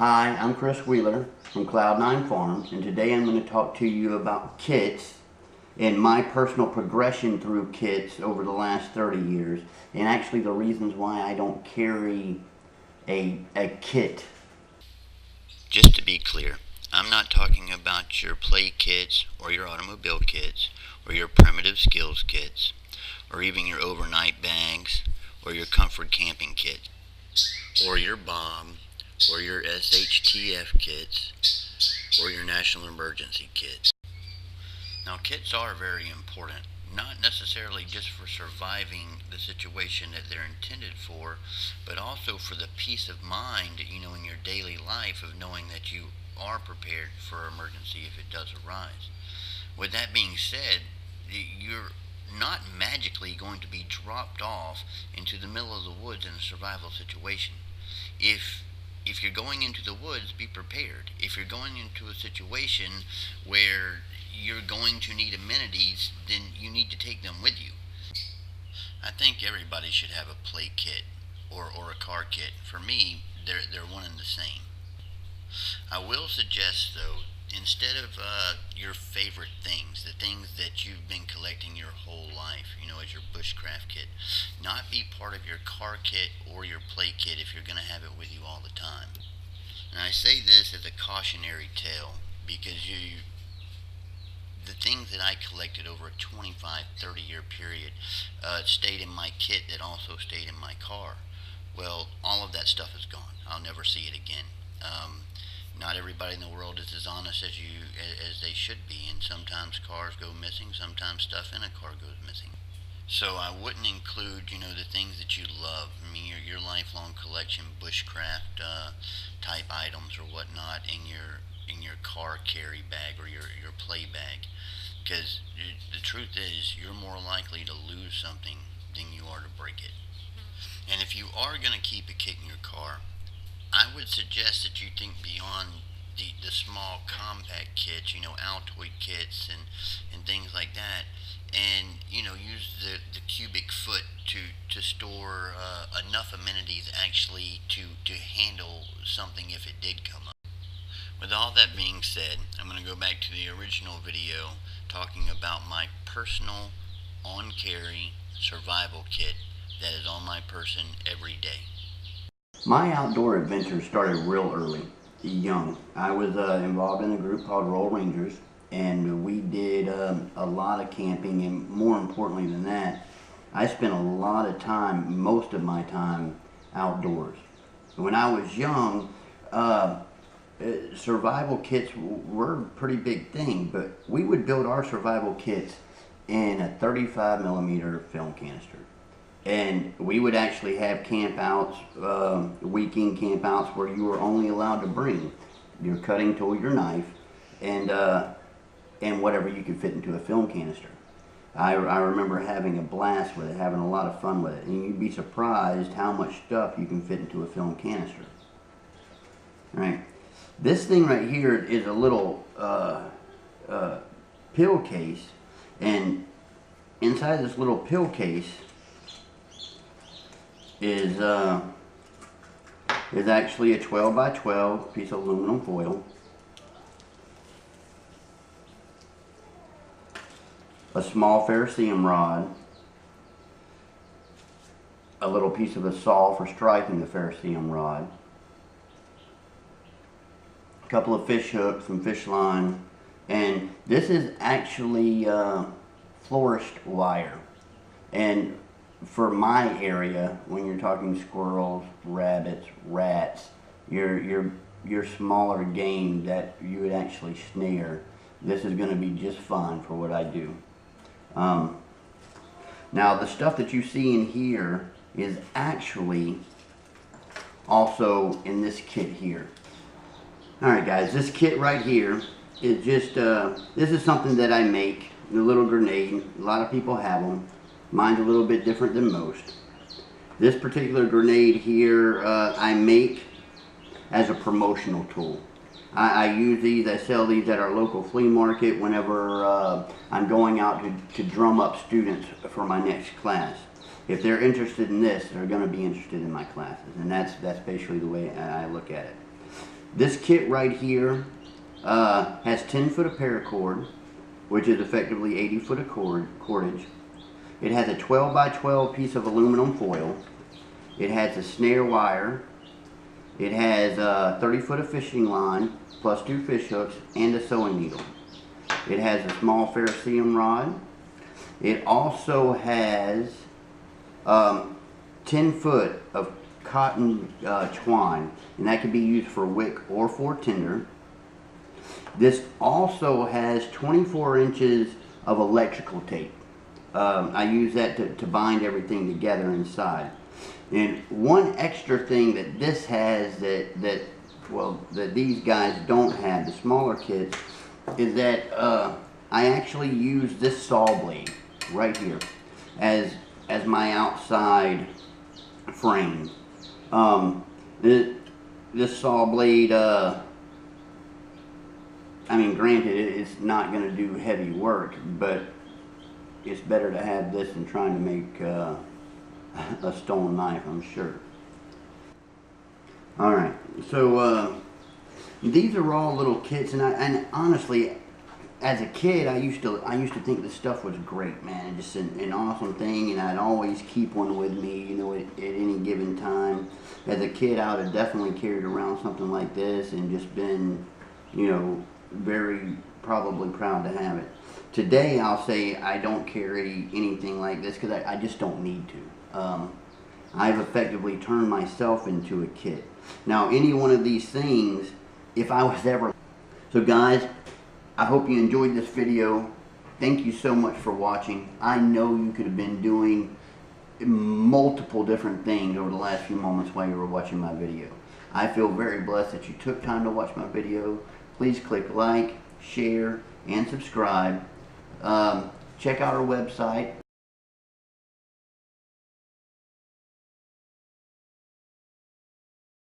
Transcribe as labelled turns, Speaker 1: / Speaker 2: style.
Speaker 1: Hi, I'm Chris Wheeler from Cloud9 Farms, and today I'm going to talk to you about kits and my personal progression through kits over the last 30 years, and actually the reasons why I don't carry a kit.
Speaker 2: Just to be clear, I'm not talking about your play kits or your automobile kits or your primitive skills kits or even your overnight bags or your comfort camping kit or your bomb or your SHTF kits or your national emergency kits. Now, kits are very important, not necessarily just for surviving the situation that they're intended for, but also for the peace of mind, in your daily life of knowing that you are prepared for emergency if it does arise. With that being said, you're not magically going to be dropped off into the middle of the woods in a survival situation. If you're going into the woods, be prepared. If you're going into a situation where you're going to need amenities, then you need to take them with you. I think everybody should have a play kit or a car kit. For me, they're one and the same. I will suggest, though, instead of your favorite things, the things that you've been collecting your whole life, as your Bushcraft kit, not be part of your car kit or your play kit if you're going to have it with you all the time. And I say this as a cautionary tale because the things that I collected over a 25, 30-year period stayed in my kit that also stayed in my car. Well, all of that stuff is gone. I'll never see it again. Not everybody in the world is as honest as they should be, and sometimes cars go missing, sometimes stuff in a car goes missing. So I wouldn't include, the things that you love. I mean, your lifelong collection, Bushcraft type items or whatnot in your car carry bag or your play bag, because the truth is you're more likely to lose something than you are to break it. And if you are going to keep a kit in your car, I would suggest that you think beyond the small compact kits, Altoid kits and things like that, and use the cubic foot to store enough amenities actually to handle something if it did come up. With all that being said, I'm going to go back to the original video talking about my personal on-carry survival kit that is on my person every day.
Speaker 1: My outdoor adventure started real early, young. I was involved in a group called Royal Rangers, and we did a lot of camping, and more importantly than that, I spent a lot of time, most of my time, outdoors. When I was young, survival kits were a pretty big thing, but we would build our survival kits in a 35 millimeter film canister. And we would actually have campouts, weekend campouts, where you were only allowed to bring your cutting tool, your knife, and whatever you could fit into a film canister. I remember having a blast with it, having a lot of fun with it, and you'd be surprised how much stuff you can fit into a film canister. Right? This thing right here is a little pill case, and inside this little pill case is actually a 12 by 12 piece of aluminum foil, a small ferrocerium rod, a little piece of a saw for striking the ferrocerium rod, a couple of fish hooks, some fish line, and this is actually flourished wire. And for my area, when you're talking squirrels, rabbits, rats, your smaller game that you would actually snare, this is going to be just fine for what I do. Now the stuff that you see in here is actually also in this kit here. Alright guys, this kit right here is just, this is something that I make, the little grenade. A lot of people have them. Mine's a little bit different than most. This particular grenade here I make as a promotional tool. I use these, I sell these at our local flea market whenever I'm going out to drum up students for my next class. If they're interested in this, they're going to be interested in my classes, and that's basically the way I look at it. This kit right here has 10 foot of paracord, which is effectively 80 foot of cordage. It has a 12 by 12 piece of aluminum foil. It has a snare wire. It has 30 foot of fishing line plus 2 fish hooks and a sewing needle. It has a small ferrocerium rod. It also has 10 foot of cotton twine, and that can be used for wick or for tinder. This also has 24 inches of electrical tape. I use that to bind everything together inside. And one extra thing that this has that these guys don't have, the smaller kits, is that I actually use this saw blade right here as my outside frame. This saw blade, I mean, granted, it's not going to do heavy work, but it's better to have this than trying to make a stone knife, I'm sure. Alright, so these are all little kits, and honestly, as a kid, I used to think this stuff was great, man, just an awesome thing, and I'd always keep one with me, you know, at any given time. As a kid, I would have definitely carried around something like this and just been, you know, very probably proud to have it. Today, I'll say I don't carry anything like this because I just don't need to. I've effectively turned myself into a kit. Now, any one of these things, if I was ever... So guys, I hope you enjoyed this video. Thank you so much for watching. I know you could have been doing multiple different things over the last few moments while you were watching my video. I feel very blessed that you took time to watch my video. Please click like, share, and subscribe. Check out our website.